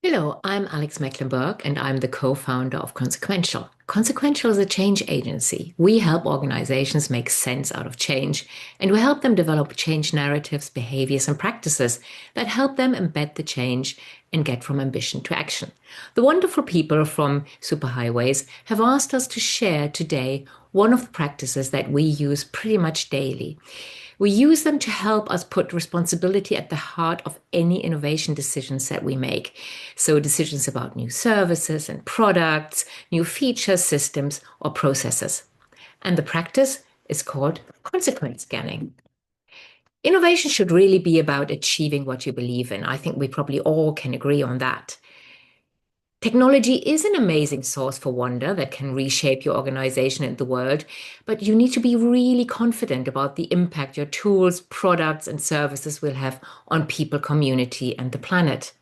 Hello, I'm Alex Mecklenburg, and I'm the co-founder of Consequential. Consequential is a change agency. We help organizations make sense out of change, and we help them develop change narratives, behaviors, and practices that help them embed the change and get from ambition to action. The wonderful people from Superhighways have asked us to share today one of the practices that we use pretty much daily. We use them to help us put responsibility at the heart of any innovation decisions that we make. So, decisions about new services and products, new features, systems, or processes. And the practice is called consequence scanning. Innovation should really be about achieving what you believe in. I think we probably all can agree on that. Technology is an amazing source for wonder that can reshape your organization and the world, but you need to be really confident about the impact your tools, products, and services will have on people, community, and the planet.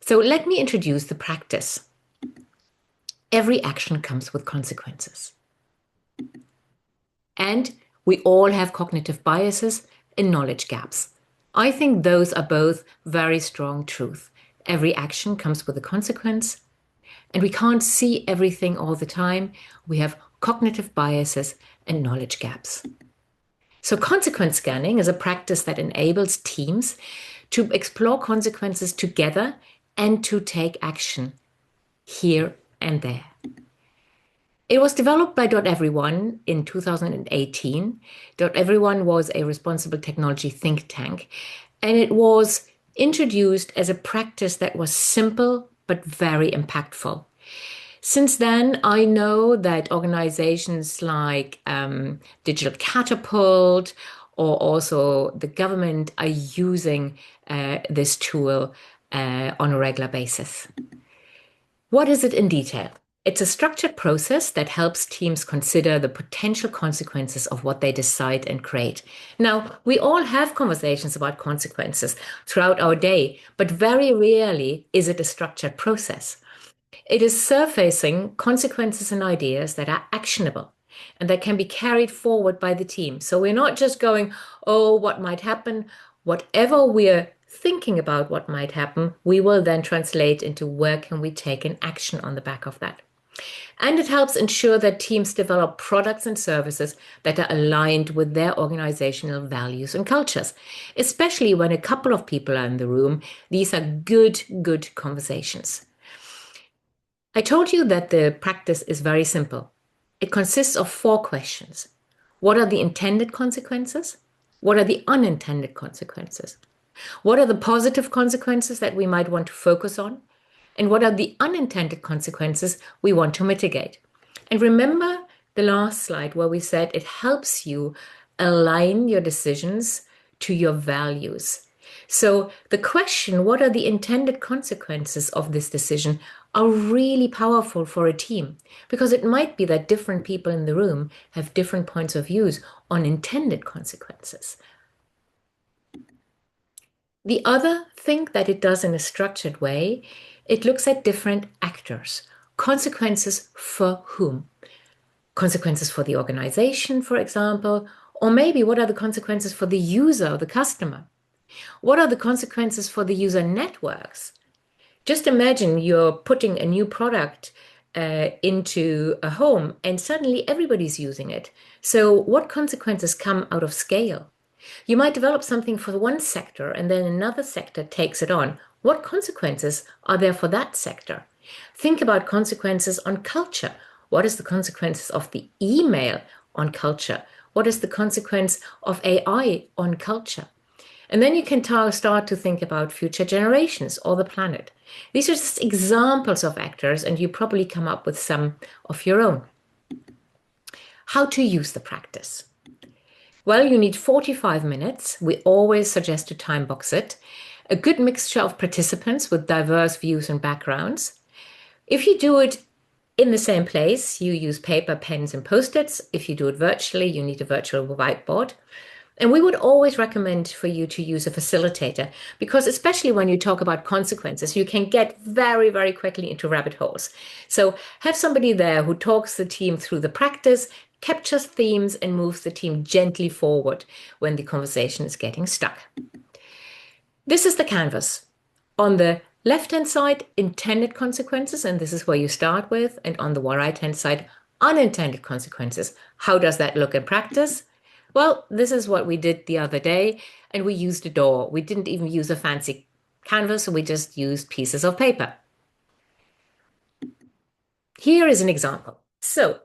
So let me introduce the practice. Every action comes with consequences. And we all have cognitive biases and knowledge gaps. I think those are both very strong truths. Every action comes with a consequence, and we can't see everything all the time. We have cognitive biases and knowledge gaps. So, consequence scanning is a practice that enables teams to explore consequences together and to take action here and there. It was developed by Everyone in 2018. Everyone was a responsible technology think tank, and it was introduced as a practice that was simple but very impactful. Since then, I know that organizations like Digital Catapult or also the government are using this tool on a regular basis. What is it in detail? It's a structured process that helps teams consider the potential consequences of what they decide and create. Now, we all have conversations about consequences throughout our day, but very rarely is it a structured process. It is surfacing consequences and ideas that are actionable and that can be carried forward by the team. So we're not just going, oh, what might happen? Whatever we're thinking about what might happen, we will then translate into where can we take an action on the back of that. And it helps ensure that teams develop products and services that are aligned with their organizational values and cultures. Especially when a couple of people are in the room, these are good conversations. I told you that the practice is very simple. It consists of four questions. What are the intended consequences? What are the unintended consequences? What are the positive consequences that we might want to focus on? And what are the unintended consequences we want to mitigate? And remember the last slide where we said it helps you align your decisions to your values. So the question, what are the intended consequences of this decision, are really powerful for a team because it might be that different people in the room have different points of views on intended consequences. The other thing that it does in a structured way, it looks at different actors. Consequences for whom? Consequences for the organization, for example, or maybe what are the consequences for the user or the customer? What are the consequences for the user networks? Just imagine you're putting a new product into a home and suddenly everybody's using it. So, what consequences come out of scale? You might develop something for one sector and then another sector takes it on. What consequences are there for that sector? Think about consequences on culture. What is the consequences of the email on culture? What is the consequence of AI on culture? And then you can start to think about future generations or the planet. These are just examples of actors, and you probably come up with some of your own. How to use the practice? Well, you need 45 minutes. We always suggest to time box it. A good mixture of participants with diverse views and backgrounds. If you do it in the same place, you use paper, pens, and post-its. If you do it virtually, you need a virtual whiteboard. And we would always recommend for you to use a facilitator because especially when you talk about consequences, you can get very quickly into rabbit holes. So have somebody there who talks the team through the practice, captures themes, and moves the team gently forward when the conversation is getting stuck. This is the canvas. On the Left-hand side, intended consequences, and this is where you start with. And on the right-hand side, unintended consequences. How does that look in practice? Well, this is what we did the other day, and we used a door. We didn't even use a fancy canvas, we just used pieces of paper. Here is an example. So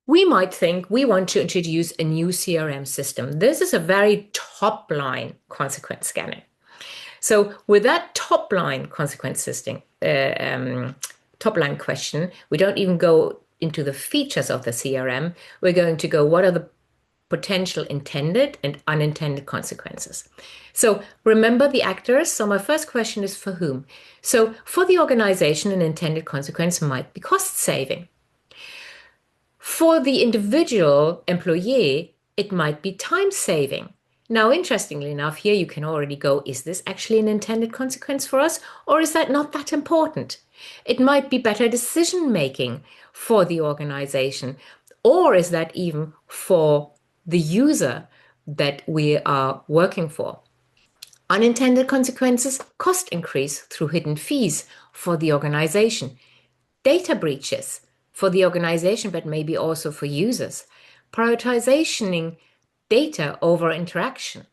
we might think we want to introduce a new CRM system. This is a very top-line consequence scanning. So with that top-line consequence system, top-line question, we don't even go into the features of the CRM. We're going to go, what are the potential intended and unintended consequences? So remember the actors. So my first question is for whom? So for the organization, an intended consequence might be cost saving. For the individual employee, it might be time saving. Now, interestingly enough, here you can already go, is this actually an intended consequence for us, or is that not that important? It might be better decision making for the organization, or is that even for the user that we are working for? Unintended consequences, cost increase through hidden fees for the organization. Data breaches for the organization, but maybe also for users. Prioritizing data over interaction.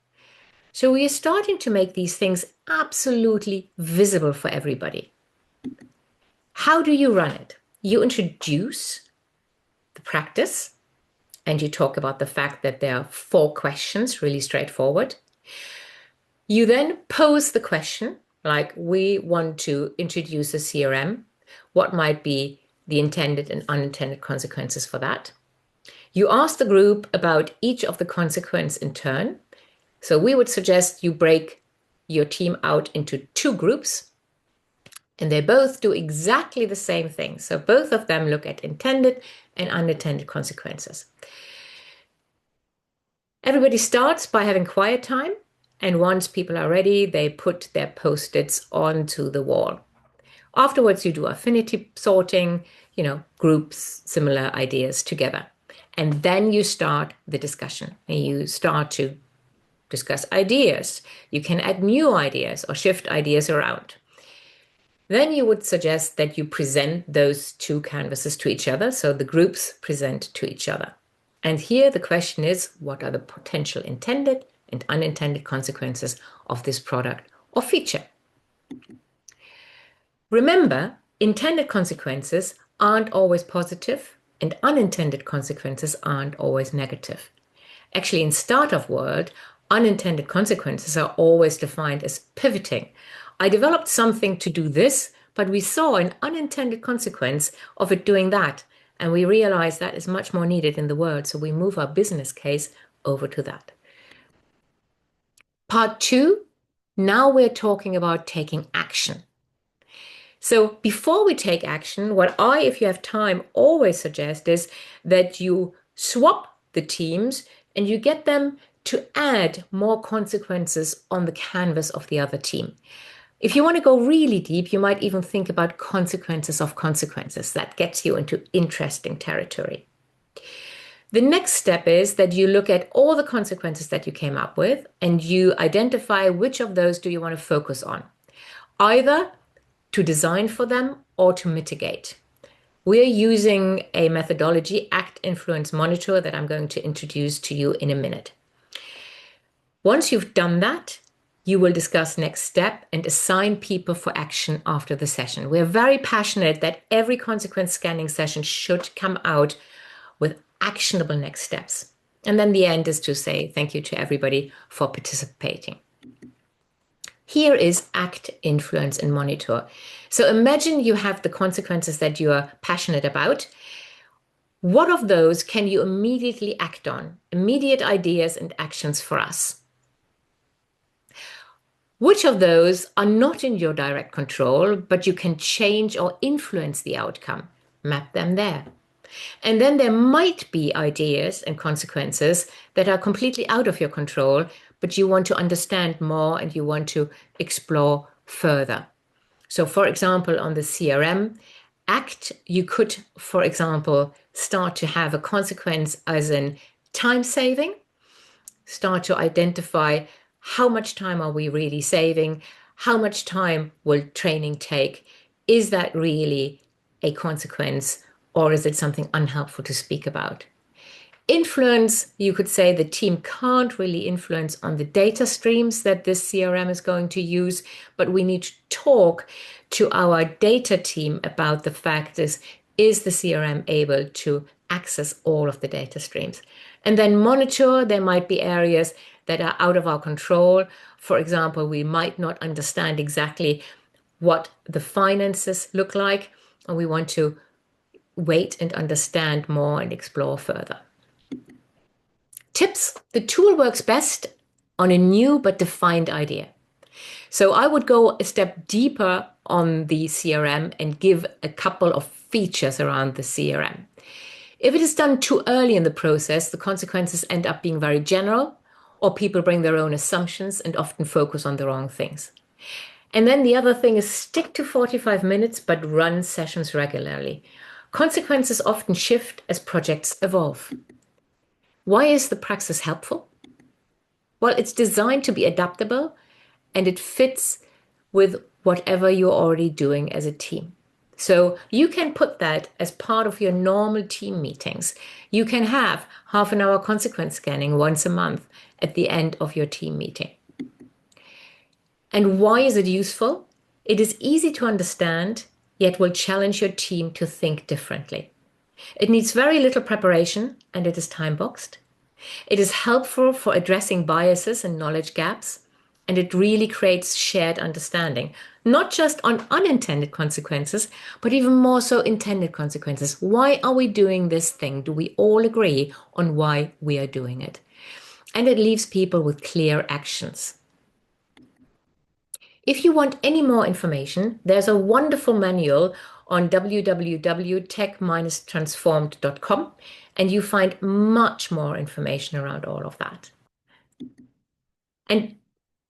So we are starting to make these things absolutely visible for everybody. How do you run it? You introduce the practice and you talk about the fact that there are 4 questions, really straightforward. You then pose the question, like, we want to introduce a CRM. What might be the intended and unintended consequences for that? You ask the group about each of the consequences in turn. So we would suggest you break your team out into 2 groups, and they both do exactly the same thing. So both of them look at intended and unintended consequences. Everybody starts by having quiet time, and once people are ready, they put their post-its onto the wall. Afterwards, you do affinity sorting, groups, similar ideas together. And then you start the discussion and you start to discuss ideas. You can add new ideas or shift ideas around. Then you would suggest that you present those 2 canvases to each other. So the groups present to each other. And here the question is, what are the potential intended and unintended consequences of this product or feature? Remember, intended consequences aren't always positive and unintended consequences aren't always negative. Actually, in startup world, unintended consequences are always defined as pivoting. I developed something to do this, but we saw an unintended consequence of it doing that. And we realized that is much more needed in the world. So we move our business case over to that. Part 2, now we're talking about taking action. So before we take action, what I, if you have time, always suggest is that you swap the teams and you get them to add more consequences on the canvas of the other team. If you want to go really deep, you might even think about consequences of consequences. That gets you into interesting territory. The next step is that you look at all the consequences that you came up with and you identify which of those do you want to focus on, either to design for them or to mitigate. We're using a methodology, Act, Influence, Monitor, that I'm going to introduce to you in a minute. Once you've done that, you will discuss next step and assign people for action after the session. We're very passionate that every consequence scanning session should come out with actionable next steps. And then the end is to say thank you to everybody for participating. Here is Act, Influence, and Monitor. So imagine you have the consequences that you are passionate about. What of those can you immediately act on? Immediate ideas and actions for us. Which of those are not in your direct control, but you can change or influence the outcome? Map them there. And then there might be ideas and consequences that are completely out of your control, but you want to understand more and you want to explore further. So for example, on the CRM Act, you could, for example, start to have a consequence as in time saving, start to identify how much time are we really saving, How much time will training take? Is that really a consequence, or is it something unhelpful to speak about? Influence, you could say the team can't really influence on the data streams that this CRM is going to use, but we need to talk to our data team about the fact is the CRM able to access all of the data streams? And then monitor, there might be areas that are out of our control. For example, we might not understand exactly what the finances look like, and we want to wait and understand more and explore further. Tips: the tool works best on a new but defined idea. So I would go a step deeper on the CRM and give a couple of features around the CRM. If it is done too early in the process, the consequences end up being very general, or people bring their own assumptions and often focus on the wrong things. And then the other thing is stick to 45 minutes, but run sessions regularly. Consequences often shift as projects evolve. Why is the praxis helpful? Well, it's designed to be adaptable and it fits with whatever you're already doing as a team. So you can put that as part of your normal team meetings. You can have half an hour consequence scanning once a month at the end of your team meeting. And why is it useful? It is easy to understand, yet will challenge your team to think differently. It needs very little preparation and it is time boxed. It is helpful for addressing biases and knowledge gaps, and it really creates shared understanding, not just on unintended consequences, but even more so intended consequences. Why are we doing this thing? Do we all agree on why we are doing it? And it leaves people with clear actions. If you want any more information, there's a wonderful manual on www.tech-transformed.com, and you find much more information around all of that. And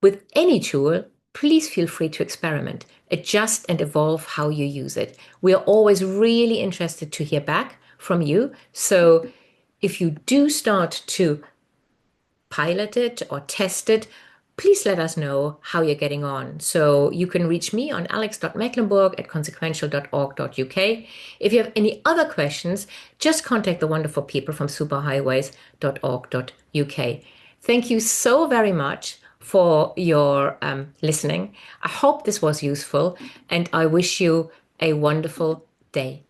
with any tool, please feel free to experiment, adjust and evolve how you use it. We are always really interested to hear back from you. So if you do start to pilot it or test it, please let us know how you're getting on. So you can reach me on alex.mecklenburg@consequential.org.uk. If you have any other questions, just contact the wonderful people from superhighways.org.uk. Thank you so very much for your listening. I hope this was useful and I wish you a wonderful day.